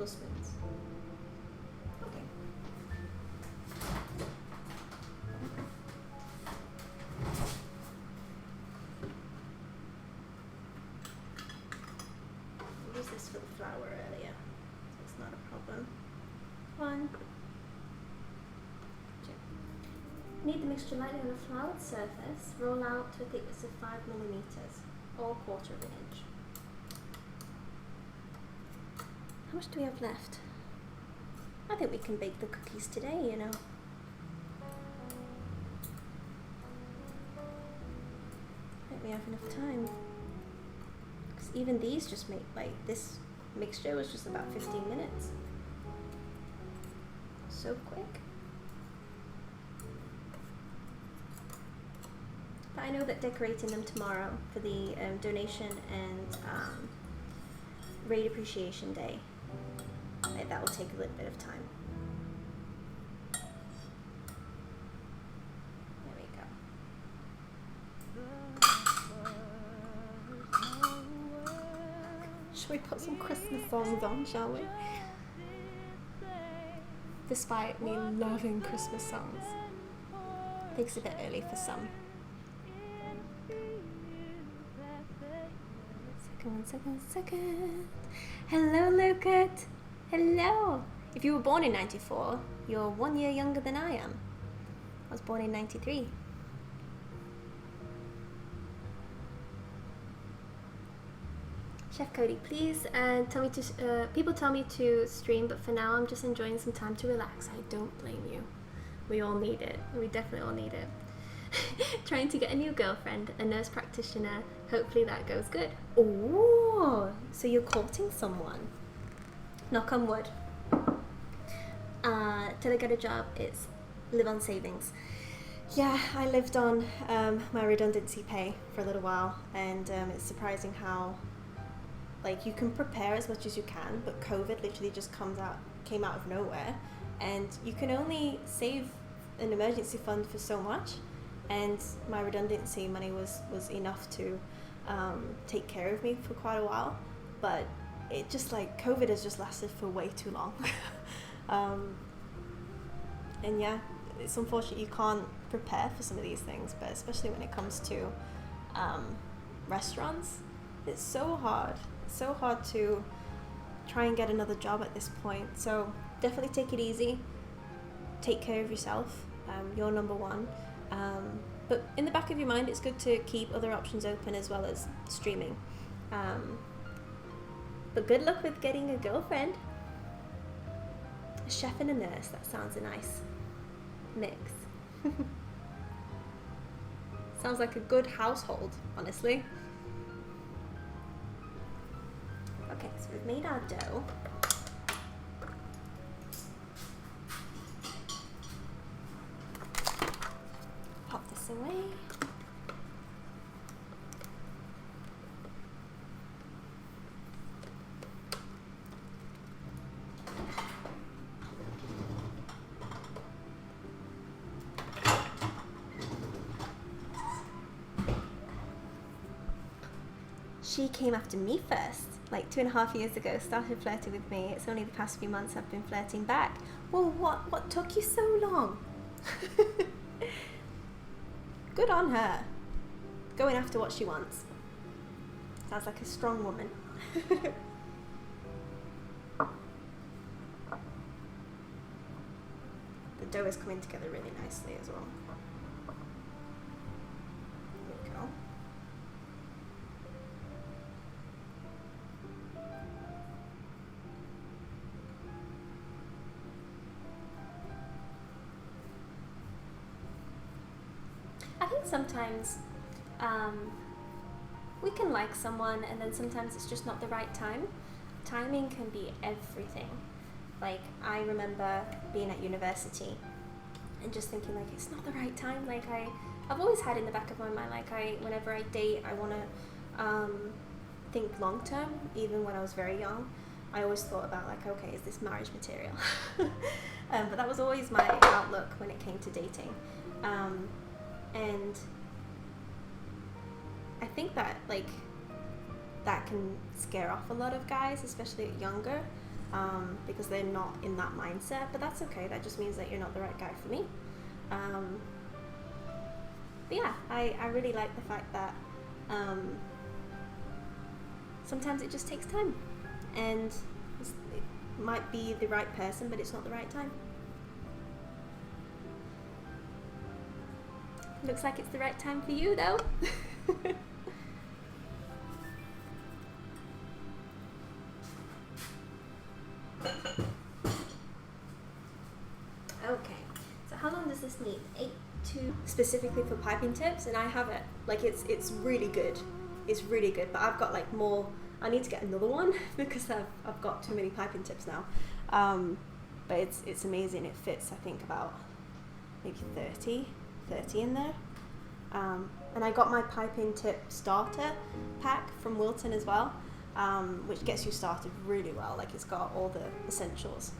tablespoons. Okay. I used this for the flour earlier, so it's not a problem. 1, 2. Knead the mixture lightly on a floured surface. Roll out to a thickness of 5 millimeters, or 1/4 of an inch. How much do we have left? I think we can bake the cookies today, you know. I think we have enough time. Because even these just make, like, this mixture was just about 15 minutes. So quick. But I know that decorating them tomorrow for the donation and Raid Appreciation Day, that will take a little bit of time. There we go. Should we put some Christmas songs on, shall we? Despite me loving Christmas songs. I think it's a bit early for some. One second. Hello, Lucat. Hello. If you were born in 94, you're 1 year younger than I am. I was born in 93. Chef Cody, please tell me to. People tell me to stream, but for now I'm just enjoying some time to relax. I don't blame you. We all need it. We definitely all need it. Trying to get a new girlfriend, a nurse practitioner. Hopefully that goes good. Oh, so you're courting someone. Knock on wood. Till I get a job, it's live on savings. Yeah, I lived on my redundancy pay for a little while, and it's surprising how, like, you can prepare as much as you can, but COVID literally just came out of nowhere, and you can only save an emergency fund for so much. And my redundancy money was enough to take care of me for quite a while, but it just, like, COVID has just lasted for way too long. And yeah, it's unfortunate you can't prepare for some of these things, but especially when it comes to restaurants, it's so hard to try and get another job at this point. So definitely take it easy, take care of yourself. You're number one. But in the back of your mind, it's good to keep other options open as well as streaming. But good luck with getting a girlfriend. A chef and a nurse, that sounds a nice mix. Sounds like a good household, honestly. Okay, so we've made our dough. Pop this away. She came after me first, like 2.5 years ago, started flirting with me. It's only the past few months I've been flirting back. Well, what took you so long? Good on her. Going after what she wants. Sounds like a strong woman. The dough is coming together really nicely as well. There we go. I think sometimes we can like someone and then sometimes it's just not the right time. Timing can be everything. Like, I remember being at university and just thinking, like, it's not the right time. Like, I've always had in the back of my mind, like, whenever I date, I want to think long term. Even when I was very young, I always thought about, like, okay, is this marriage material? But that was always my outlook when it came to dating. And I think that, like, that can scare off a lot of guys, especially younger. because they're not in that mindset, but that's okay. That just means that you're not the right guy for me. But yeah, I really like the fact that sometimes it just takes time, and it might be the right person, but it's not the right time. Looks like it's the right time for you though. Okay, so how long does this need? 8 to specifically for piping tips, and I have it. Like it's really good. It's really good, but I've got like more. I need to get another one because I've got too many piping tips now. But it's amazing. It fits, I think, about maybe 30 in there. And I got my piping tip starter pack from Wilton as well, which gets you started really well. Like it's got all the essentials.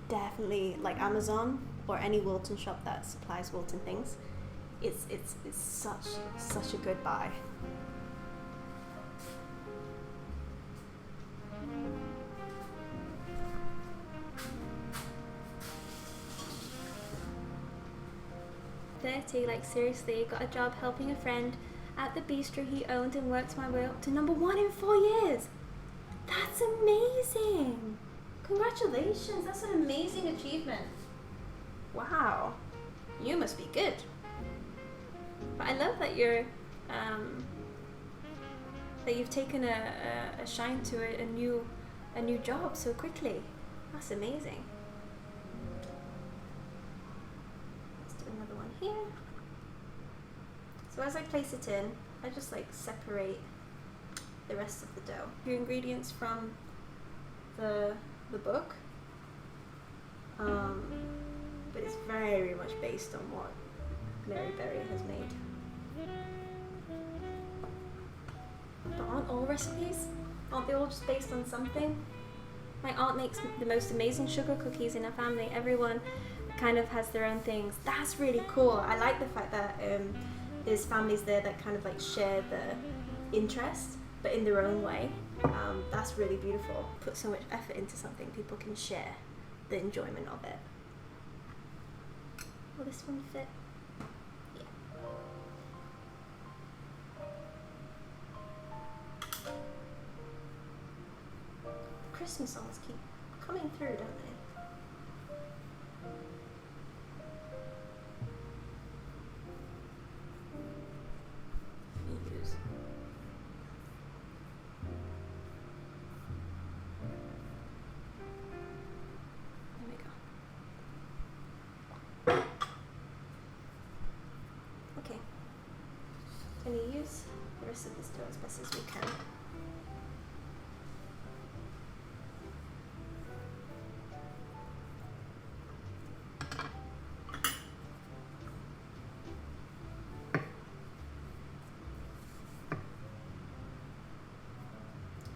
Definitely like Amazon or any Wilton shop that supplies Wilton things. It's such a good buy. Like seriously, got a job helping a friend at the bistro he owned and worked my way up to number 1 in 4 years. That's amazing. Congratulations, that's an amazing achievement. Wow, you must be good. But I love that you're that you've taken a shine to a new job so quickly. That's amazing. Here. So as I place it in, I just like separate the rest of the dough. Your ingredients from the book, but it's very much based on what Mary Berry has made. But aren't all recipes? Aren't they all just based on something? My aunt makes the most amazing sugar cookies in her family. Everyone kind of has their own things. That's really cool. I like the fact that there's families there that kind of like share the interest, but in their own way. That's really beautiful. Put so much effort into something, people can share the enjoyment of it. Will this one fit? Yeah. Christmas songs keep coming through, don't they? Can you use the rest of this dough as best as we can?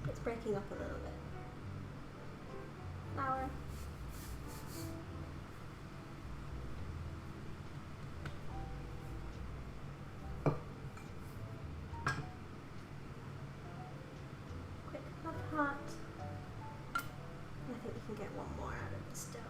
It's breaking up a little bit. Flour. Hot. I think we can get one more out of this dough.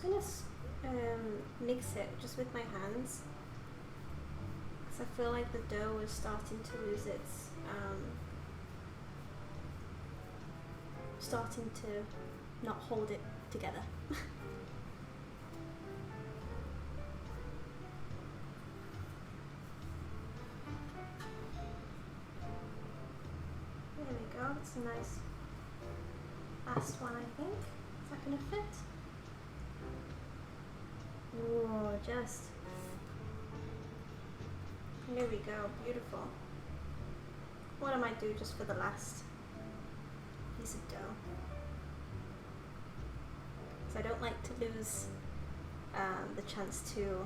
I'm just gonna mix it just with my hands. I feel like the dough is starting to lose its, starting to not hold it together. There we go, that's a nice last one, I think. Is that going to fit? Oh, just. Here we go, beautiful. What I might do just for the last piece of dough. Because I don't like to lose the chance to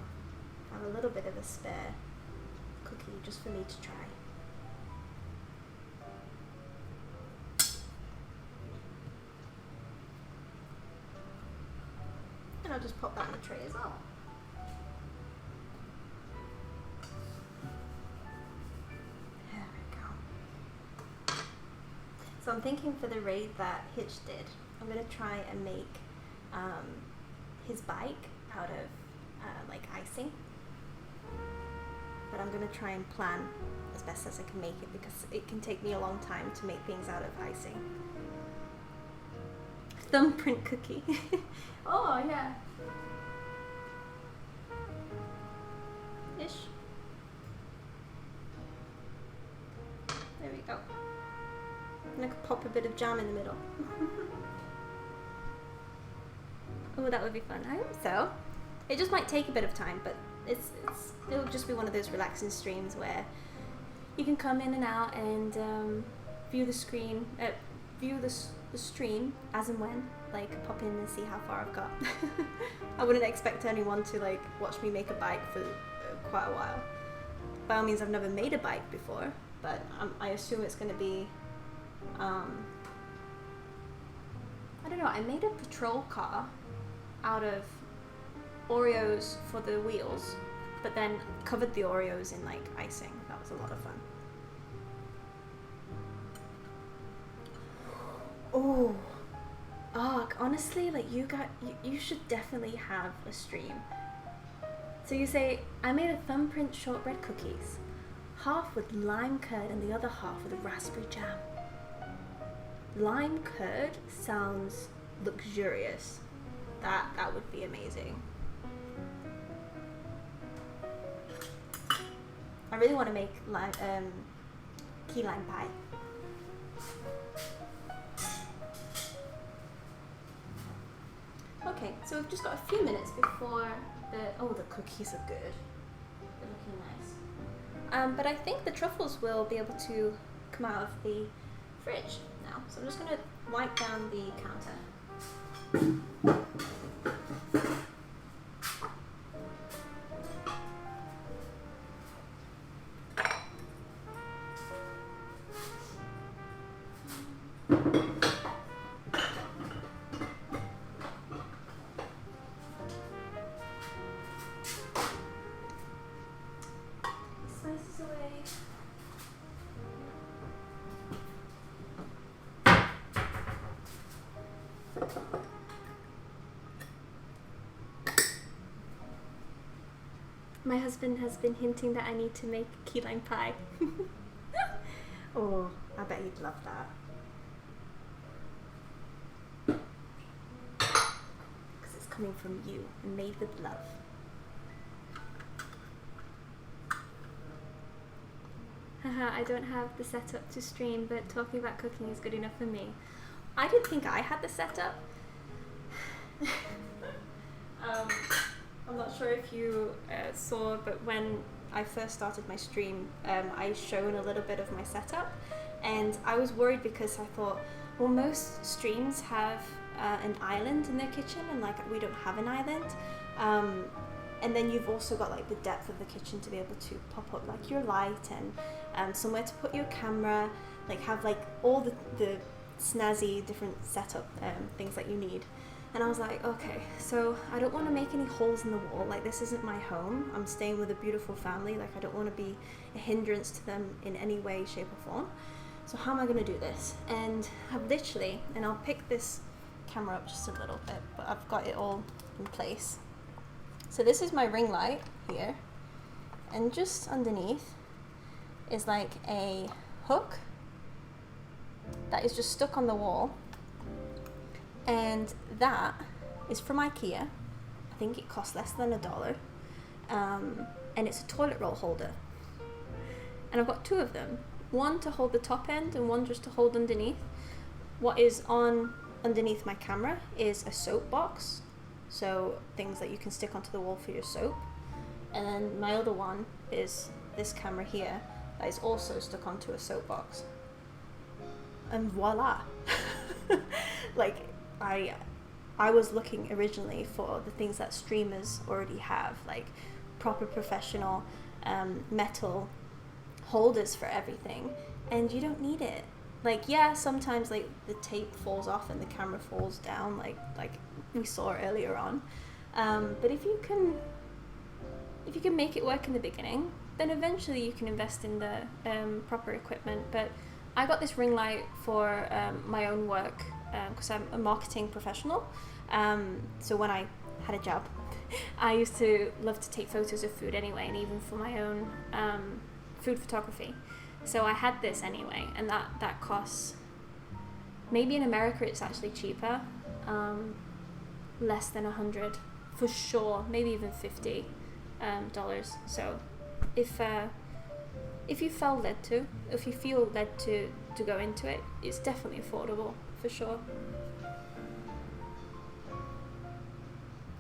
have a little bit of a spare cookie just for me to try. And I'll just pop that in the tray as well. There we go. So I'm thinking for the raid that Hitch did, I'm going to try and make his bike out of like icing. But I'm going to try and plan as best as I can make it, because it can take me a long time to make things out of icing. Thumbprint cookie. Oh yeah. Ish. There we go. And I could pop a bit of jam in the middle. Oh, that would be fun. I hope so. It just might take a bit of time, but it'll just be one of those relaxing streams where you can come in and out and view the stream as and when, like pop in and see how far I've got. I wouldn't expect anyone to like watch me make a bike for quite a while. By all means, I've never made a bike before, but I assume it's going to be I don't know, I made a patrol car out of Oreos for the wheels, but then covered the Oreos in like icing. That was a lot of fun. Oh, honestly, like you should definitely have a stream. So you say, I made a thumbprint shortbread cookies, half with lime curd and the other half with raspberry jam. Lime curd sounds luxurious. That would be amazing. I really want to make key lime pie. Okay, so we've just got a few minutes before the cookies are good. They're looking nice. But I think the truffles will be able to come out of the fridge now. So I'm just going to wipe down the counter. My husband has been hinting that I need to make key lime pie. Oh, I bet you'd love that. Because it's coming from you and made with love. Haha, I don't have the setup to stream, but talking about cooking is good enough for me. I didn't think I had the setup. I'm not sure if you saw, but when I first started my stream, I shown a little bit of my setup, and I was worried because I thought, well, most streams have an island in their kitchen, and like we don't have an island. And then you've also got like the depth of the kitchen to be able to pop up like your light and somewhere to put your camera, like have like all the snazzy different setup things that you need. And I was like, okay, so I don't want to make any holes in the wall. Like, this isn't my home. I'm staying with a beautiful family. Like, I don't want to be a hindrance to them in any way, shape, or form. So how am I going to do this? And I've literally, and I'll pick this camera up just a little bit, but I've got it all in place. So this is my ring light here. And just underneath is like a hook that is just stuck on the wall. And that is from IKEA. I think it costs less than $1. And it's a toilet roll holder. And I've got two of them. One to hold the top end and one just to hold underneath. What is on underneath my camera is a soap box. So things that you can stick onto the wall for your soap. And then my other one is this camera here that is also stuck onto a soap box. And voila! Like, I was looking originally for the things that streamers already have, like proper professional metal holders for everything, and you don't need it. Like, yeah, sometimes like the tape falls off and the camera falls down, like we saw earlier on. But if you can make it work in the beginning, then eventually you can invest in the proper equipment. But I got this ring light for my own work because I'm a marketing professional. So when I had a job, I used to love to take photos of food anyway, and even for my own food photography. So I had this anyway, and that costs, maybe in America it's actually cheaper, less than $100 for sure, maybe even $50. So if you feel led to go into it, it's definitely affordable for sure.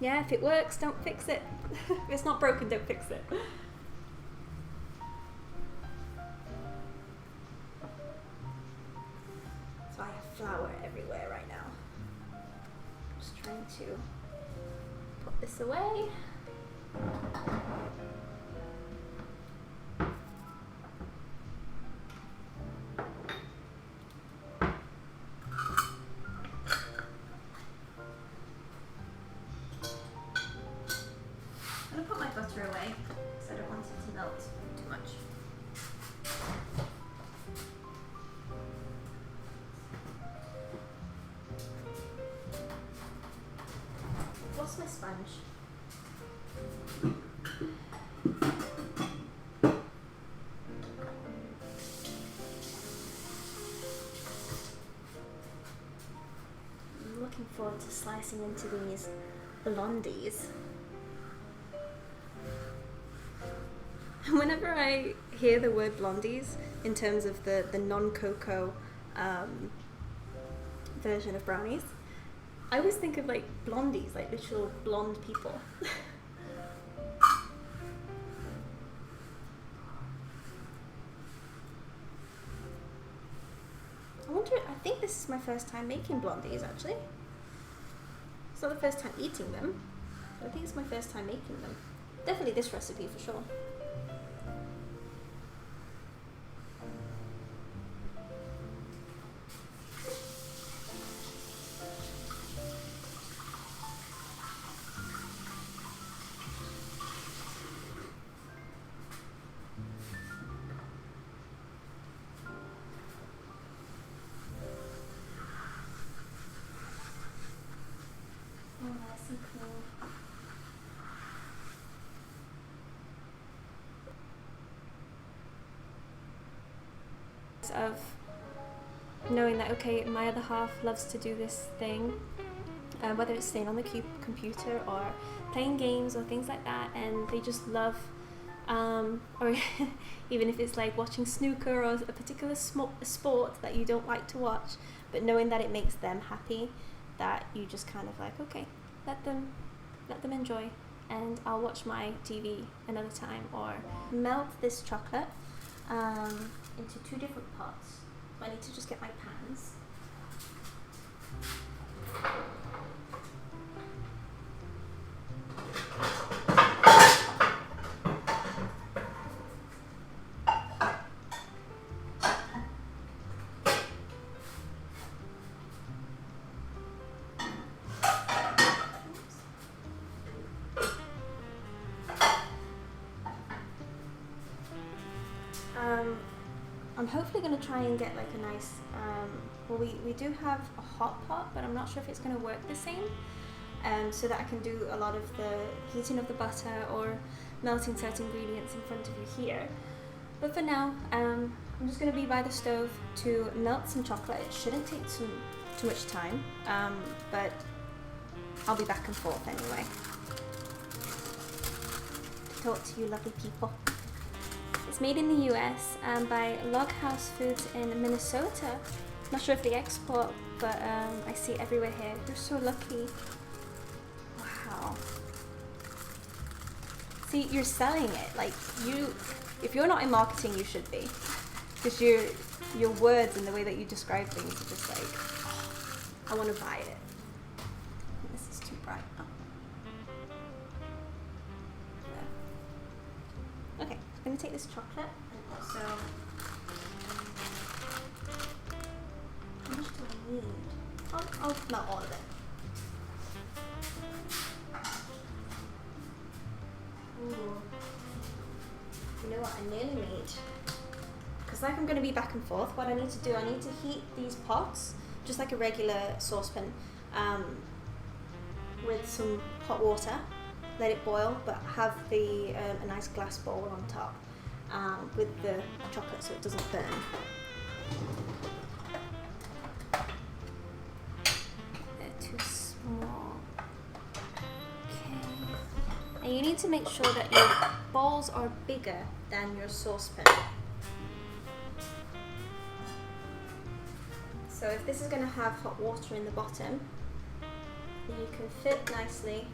Yeah, if it works, don't fix it. If it's not broken, don't fix it. So I have flour everywhere right now. Just trying to put this away. I'm gonna put my butter away because I don't want it to melt too much. What's my sponge? I'm looking forward to slicing into these blondies. Whenever I hear the word blondies in terms of the non-cocoa version of brownies, I always think of like blondies, like literal blonde people. I think this is my first time making blondies actually. It's not the first time eating them, but I think it's my first time making them. Definitely this recipe for sure. Of knowing that, okay, my other half loves to do this thing, whether it's staying on the computer or playing games or things like that, and they just love, or even if it's like watching snooker or a particular sport that you don't like to watch, but knowing that it makes them happy, that you just kind of like, okay, let them enjoy, and I'll watch my TV another time, or melt this chocolate into 2 different pots. So I need to just get my pans. I'm hopefully going to try and get like a nice, well we do have a hot pot, but I'm not sure if it's going to work the same, so that I can do a lot of the heating of the butter or melting certain ingredients in front of you here. But for now, I'm just going to be by the stove to melt some chocolate. It shouldn't take too much time, but I'll be back and forth anyway to talk to you lovely people. It's made in the US by Log House Foods in Minnesota. Not sure if they export, but I see it everywhere here. You're so lucky. Wow. See, you're selling it. Like, if you're not in marketing, you should be. Because your words and the way that you describe things are just like, oh, I want to buy it. This is too bright. Oh. Okay, I'm going to take this chocolate and also I'll melt all of it. Ooh. You know what I nearly made? Because like I'm going to be back and forth, what I need to do, I need to heat these pots, just like a regular saucepan, with some hot water, let it boil, but have a nice glass bowl on top with the chocolate so it doesn't burn. They're too small. Okay. And you need to make sure that your bowls are bigger than your saucepan. So if this is going to have hot water in the bottom, then you can fit nicely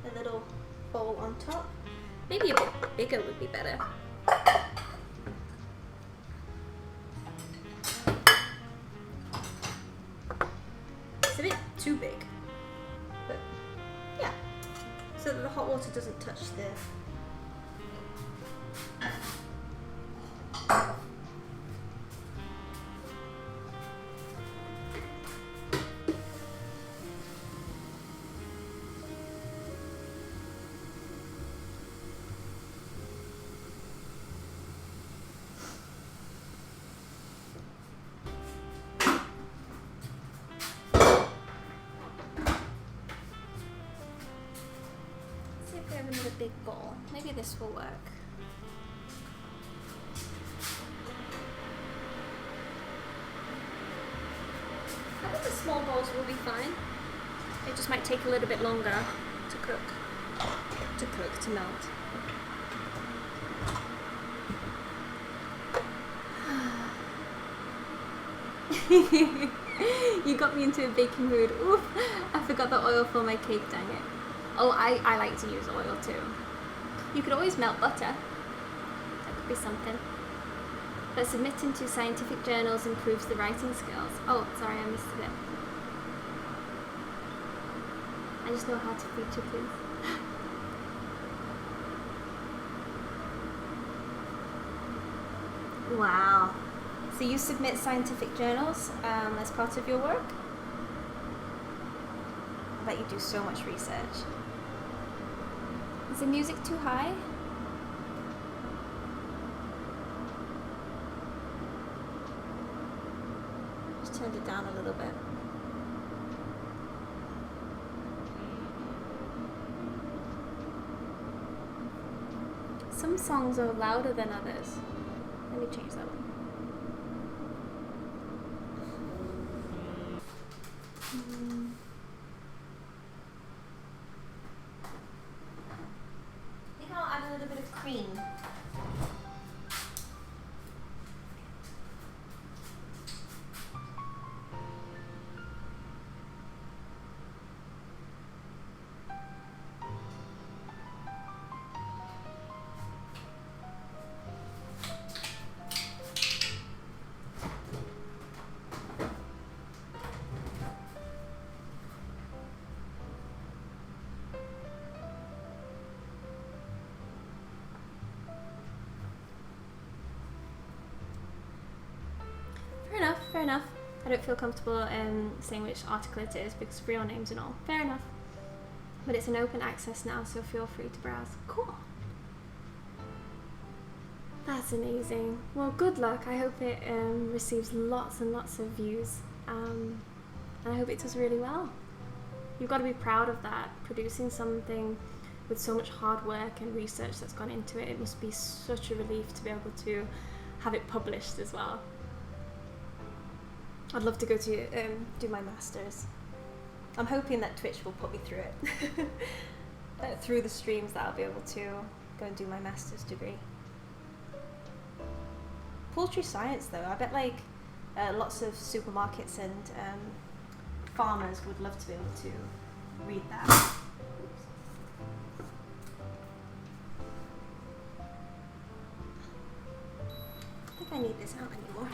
a little bowl on top. Maybe a bit bigger would be better. It's a bit too big, but yeah, so that the hot water doesn't touch the another big bowl. Maybe this will work. I think the small bowls will be fine. It just might take a little bit longer to to melt. You got me into a baking mood. Oof, I forgot the oil for my cake, dang it. Oh, I like to use oil too. You could always melt butter. That could be something. But submitting to scientific journals improves the writing skills. Oh, sorry, I missed it. I just know how to feed chickens. Wow. So you submit scientific journals as part of your work? I bet you do so much research. Is the music too high? Just turned it down a little bit. Some songs are louder than others. Let me change that one. I think I'll add a little bit of cream. Fair enough. I don't feel comfortable saying which article it is because of real names and all. Fair enough. But it's an open access now, so feel free to browse. Cool. That's amazing. Well, good luck. I hope it receives lots and lots of views. And I hope it does really well. You've got to be proud of that. Producing something with so much hard work and research that's gone into it, it must be such a relief to be able to have it published as well. I'd love to go to do my masters. I'm hoping that Twitch will put me through it. Through the streams that I'll be able to go and do my master's degree. Poultry science though, I bet like lots of supermarkets and farmers would love to be able to read that. Oops. I think I need this out anymore.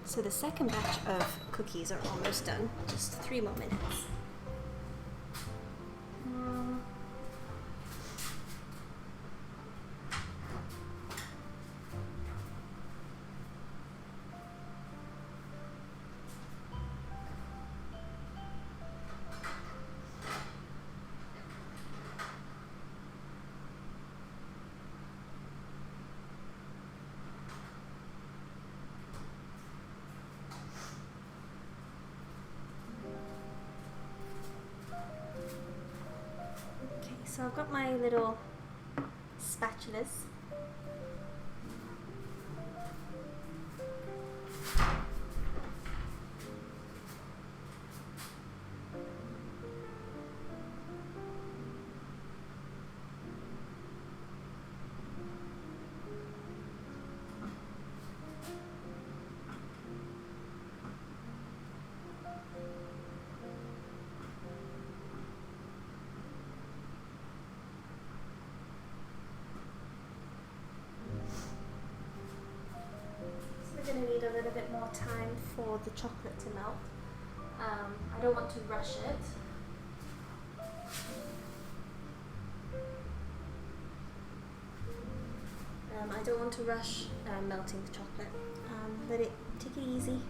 So the second batch of cookies are almost done. Just 3 more minutes. So I've got my little spatulas. We're going to need a little bit more time for the chocolate to melt. I don't want to rush it. I don't want to rush melting the chocolate. Let it take it easy.